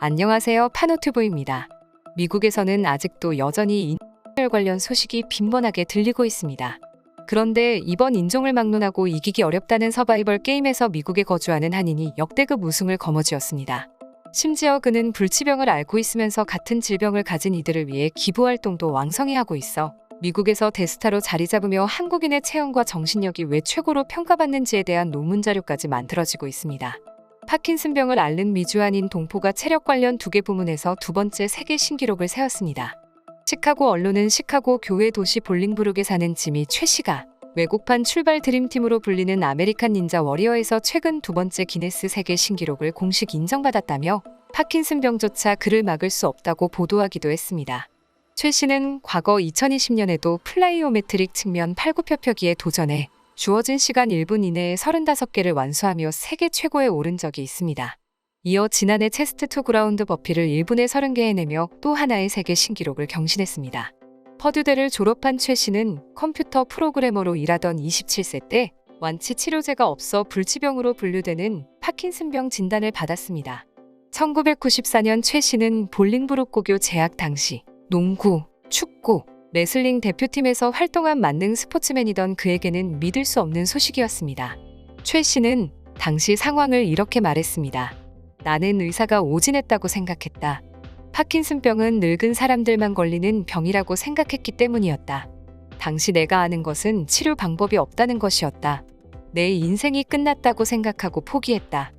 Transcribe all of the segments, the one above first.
안녕하세요. 파노튜브입니다. 미국에서는 아직도 여전히 인종별 관련 소식이 빈번하게 들리고 있습니다. 그런데 이번 인종을 막론하고 이기기 어렵다는 서바이벌 게임에서 미국에 거주하는 한인이 역대급 우승을 거머쥐었습니다. 심지어 그는 불치병을 앓고 있으면서 같은 질병을 가진 이들을 위해 기부활동도 왕성히 하고 있어 미국에서 대스타로 자리 잡으며 한국인의 체형과 정신력이 왜 최고로 평가받는지에 대한 논문 자료까지 만들어지고 있습니다. 파킨슨병을 앓는 미주한인 동포가 체력 관련 2개 부문에서 2번째 세계 신기록을 세웠습니다. 시카고 언론은 시카고 교외 도시 볼링브룩에 사는 지미 최 씨가 외국판 출발 드림팀으로 불리는 아메리칸 닌자 워리어에서 최근 2번째 기네스 세계 신기록을 공식 인정받았다며 파킨슨병조차 그를 막을 수 없다고 보도하기도 했습니다. 최 씨는 과거 2020년에도 플라이오메트릭 측면 팔굽혀펴기에 도전해 주어진 시간 1분 이내에 35개를 완수하며 세계 최고에 오른 적이 있습니다. 이어 지난해 체스트 투 그라운드 버피를 1분에 30개 해내며 또 하나의 세계 신기록을 경신했습니다. 퍼듀대를 졸업한 최 씨는 컴퓨터 프로그래머로 일하던 27세 때 완치 치료제가 없어 불치병으로 분류되는 파킨슨병 진단을 받았습니다. 1994년 최 씨는 볼링브룩 고교 재학 당시 농구, 축구, 레슬링 대표팀에서 활동한 만능 스포츠맨이던 그에게는 믿을 수 없는 소식이었습니다. 최 씨는 당시 상황을 이렇게 말했습니다. 나는 의사가 오진했다고 생각했다. 파킨슨병은 늙은 사람들만 걸리는 병이라고 생각했기 때문이었다. 당시 내가 아는 것은 치료 방법이 없다는 것이었다. 내 인생이 끝났다고 생각하고 포기했다.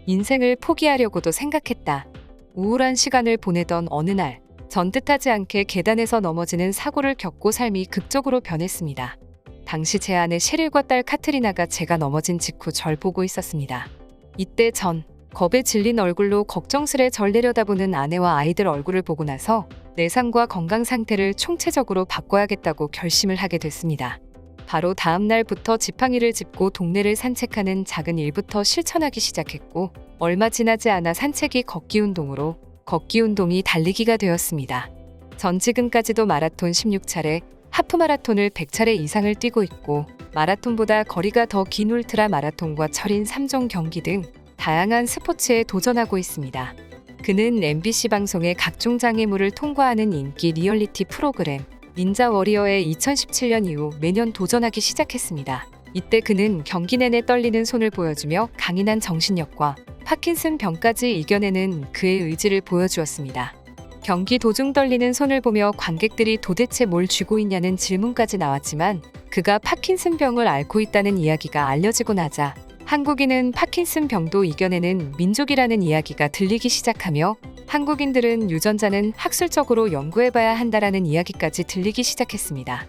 인생을 포기하려고도 생각했다. 우울한 시간을 보내던 어느 날, 전 뜻하지 않게 계단에서 넘어지는 사고를 겪고 삶이 극적으로 변했습니다. 당시 제 아내 셰릴과 딸 카트리나가 제가 넘어진 직후 절 보고 있었습니다. 이때 전 겁에 질린 얼굴로 걱정스레 절 내려다보는 아내와 아이들 얼굴을 보고 나서 내 삶과 건강 상태를 총체적으로 바꿔야겠다고 결심을 하게 됐습니다. 바로 다음 날부터 지팡이를 짚고 동네를 산책하는 작은 일부터 실천하기 시작했고 얼마 지나지 않아 산책이 걷기 운동으로 걷기 운동이 달리기가 되었습니다. 전 지금까지도 마라톤 16차례, 하프마라톤을 100차례 이상을 뛰고 있고 마라톤보다 거리가 더 긴 울트라 마라톤과 철인 3종 경기 등 다양한 스포츠에 도전하고 있습니다. 그는 MBC 방송의 각종 장애물을 통과하는 인기 리얼리티 프로그램 닌자 워리어에 2017년 이후 매년 도전하기 시작했습니다. 이때 그는 경기 내내 떨리는 손을 보여주며 강인한 정신력과 파킨슨 병까지 이겨내는 그의 의지를 보여주었습니다. 경기 도중 떨리는 손을 보며 관객들이 도대체 뭘 쥐고 있냐는 질문까지 나왔지만 그가 파킨슨 병을 앓고 있다는 이야기가 알려지고 나자 한국인은 파킨슨 병도 이겨내는 민족이라는 이야기가 들리기 시작하며 한국인들은 유전자는 학술적으로 연구해봐야 한다라는 이야기까지 들리기 시작했습니다.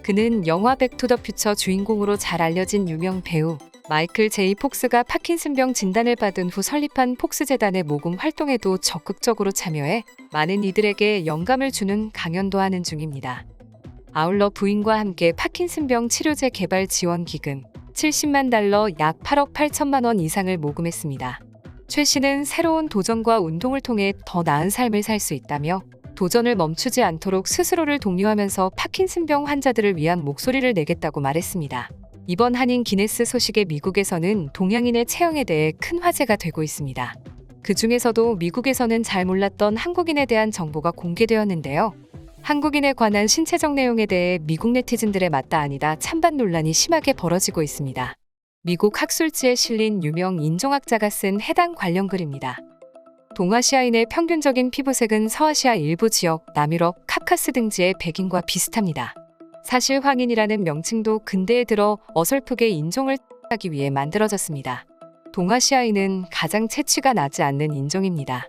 그는 영화 백투더퓨처 주인공으로 잘 알려진 유명 배우 마이클 제이 폭스가 파킨슨병 진단을 받은 후 설립한 폭스재단의 모금 활동에도 적극적으로 참여해 많은 이들에게 영감을 주는 강연도 하는 중입니다. 아울러 부인과 함께 파킨슨병 치료제 개발 지원 기금 70만 달러 약 8억 8천만 원 이상을 모금했습니다. 최 씨는 새로운 도전과 운동을 통해 더 나은 삶을 살 수 있다며 도전을 멈추지 않도록 스스로를 독려하면서 파킨슨병 환자들을 위한 목소리를 내겠다고 말했습니다. 이번 한인 기네스 소식에 미국에서는 동양인의 체형에 대해 큰 화제가 되고 있습니다. 그 중에서도 미국에서는 잘 몰랐던 한국인에 대한 정보가 공개되었는데요. 한국인에 관한 신체적 내용에 대해 미국 네티즌들의 맞다 아니다 찬반 논란이 심하게 벌어지고 있습니다. 미국 학술지에 실린 유명 인종학자가 쓴 해당 관련 글입니다. 동아시아인의 평균적인 피부색은 서아시아 일부 지역, 남유럽, 카카스 등지의 백인과 비슷합니다. 사실 황인이라는 명칭도 근대에 들어 어설프게 인종을 하기 위해 만들어졌습니다. 동아시아인은 가장 채취가 나지 않는 인종입니다.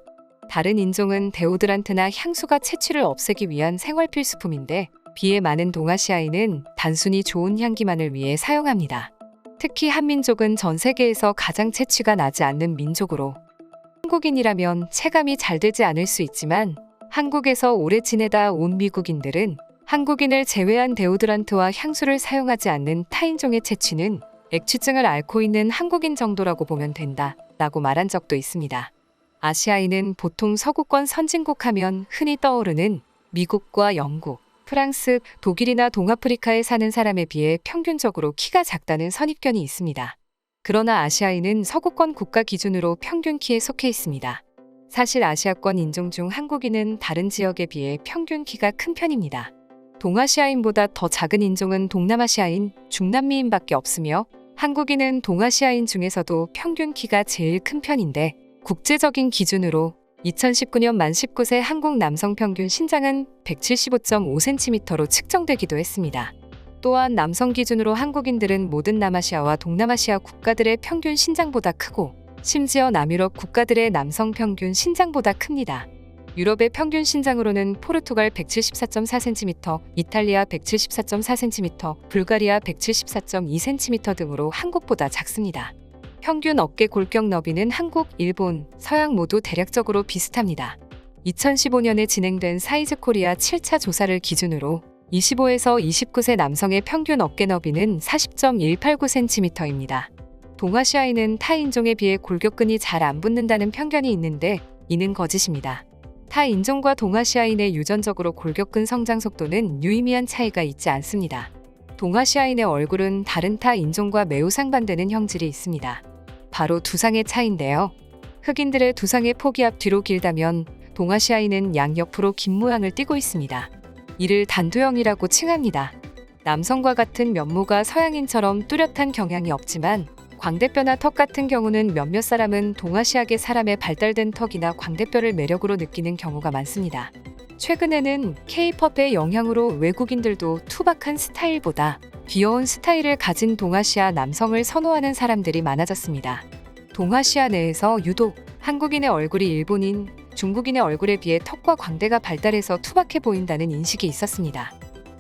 다른 인종은 데오드란트나 향수가 채취를 없애기 위한 생활 필수품인데 비해 많은 동아시아인은 단순히 좋은 향기만을 위해 사용합니다. 특히 한민족은 전 세계에서 가장 채취가 나지 않는 민족으로 한국인이라면 체감이 잘 되지 않을 수 있지만 한국에서 오래 지내다 온 미국인들은 한국인을 제외한 데오드란트와 향수를 사용하지 않는 타인종의 채취는 액취증을 앓고 있는 한국인 정도라고 보면 된다 라고 말한 적도 있습니다. 아시아인은 보통 서구권 선진국 하면 흔히 떠오르는 미국과 영국, 프랑스, 독일이나 동아프리카에 사는 사람에 비해 평균적으로 키가 작다는 선입견이 있습니다. 그러나 아시아인은 서구권 국가 기준으로 평균 키에 속해 있습니다. 사실 아시아권 인종 중 한국인은 다른 지역에 비해 평균 키가 큰 편입니다. 동아시아인보다 더 작은 인종은 동남아시아인, 중남미인밖에 없으며 한국인은 동아시아인 중에서도 평균 키가 제일 큰 편인데 국제적인 기준으로 2019년 만 19세 한국 남성 평균 신장은 175.5cm로 측정되기도 했습니다. 또한 남성 기준으로 한국인들은 모든 남아시아와 동남아시아 국가들의 평균 신장보다 크고 심지어 남유럽 국가들의 남성 평균 신장보다 큽니다. 유럽의 평균 신장으로는 포르투갈 174.4cm, 이탈리아 174.4cm, 불가리아 174.2cm 등으로 한국보다 작습니다. 평균 어깨 골격 너비는 한국, 일본, 서양 모두 대략적으로 비슷합니다. 2015년에 진행된 사이즈 코리아 7차 조사를 기준으로 25에서 29세 남성의 평균 어깨 너비는 40.189cm입니다. 동아시아인은 타 인종에 비해 골격근이 잘 안 붙는다는 편견이 있는데 이는 거짓입니다. 타 인종과 동아시아인의 유전적으로 골격근 성장 속도는 유의미한 차이가 있지 않습니다. 동아시아인의 얼굴은 다른 타 인종과 매우 상반되는 형질이 있습니다. 바로 두상의 차이인데요. 흑인들의 두상의 폭이 앞뒤로 길다면 동아시아인은 양옆으로 긴 모양을 띠고 있습니다. 이를 단두형이라고 칭합니다. 남성과 같은 면모가 서양인처럼 뚜렷한 경향이 없지만 광대뼈나 턱 같은 경우는 몇몇 사람은 동아시아계 사람의 발달된 턱이나 광대뼈를 매력으로 느끼는 경우가 많습니다. 최근에는 K-팝의 영향으로 외국인들도 투박한 스타일보다 귀여운 스타일을 가진 동아시아 남성을 선호하는 사람들이 많아졌습니다. 동아시아 내에서 유독 한국인의 얼굴이 일본인, 중국인의 얼굴에 비해 턱과 광대가 발달해서 투박해 보인다는 인식이 있었습니다.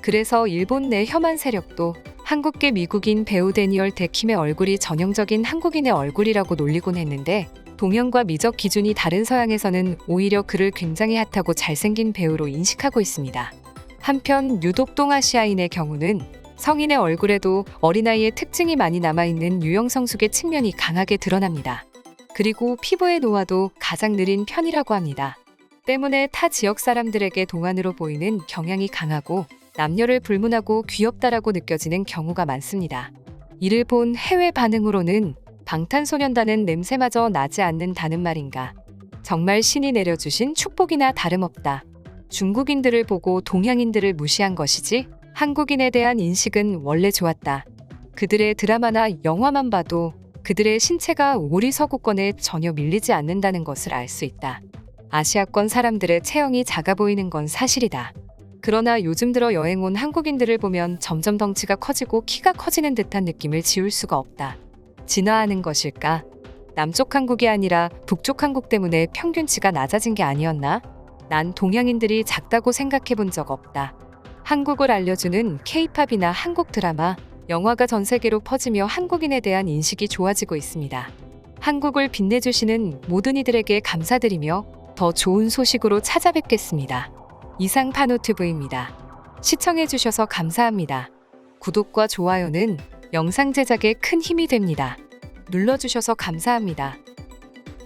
그래서 일본 내 혐한 세력도 한국계 미국인 배우 데니얼 데킴의 얼굴이 전형적인 한국인의 얼굴이라고 놀리곤 했는데 동양과 미적 기준이 다른 서양에서는 오히려 그를 굉장히 핫하고 잘생긴 배우로 인식하고 있습니다. 한편 유독 동아시아인의 경우는 성인의 얼굴에도 어린아이의 특징이 많이 남아있는 유형성숙의 측면이 강하게 드러납니다. 그리고 피부의 노화도 가장 느린 편이라고 합니다. 때문에 타 지역 사람들에게 동안으로 보이는 경향이 강하고 남녀를 불문하고 귀엽다라고 느껴지는 경우가 많습니다. 이를 본 해외 반응으로는 방탄소년단은 냄새마저 나지 않는다는 말인가. 정말 신이 내려주신 축복이나 다름없다. 중국인들을 보고 동양인들을 무시한 것이지 한국인에 대한 인식은 원래 좋았다. 그들의 드라마나 영화만 봐도 그들의 신체가 우리 서구권에 전혀 밀리지 않는다는 것을 알 수 있다. 아시아권 사람들의 체형이 작아 보이는 건 사실이다. 그러나 요즘 들어 여행 온 한국인들을 보면 점점 덩치가 커지고 키가 커지는 듯한 느낌을 지울 수가 없다. 진화하는 것일까? 남쪽 한국이 아니라 북쪽 한국 때문에 평균치가 낮아진 게 아니었나? 난 동양인들이 작다고 생각해 본 적 없다. 한국을 알려주는 K-팝이나 한국 드라마, 영화가 전 세계로 퍼지며 한국인에 대한 인식이 좋아지고 있습니다. 한국을 빛내주시는 모든 이들에게 감사드리며 더 좋은 소식으로 찾아뵙겠습니다. 이상 파노TV입니다. 시청해주셔서 감사합니다. 구독과 좋아요는 영상 제작에 큰 힘이 됩니다. 눌러주셔서 감사합니다.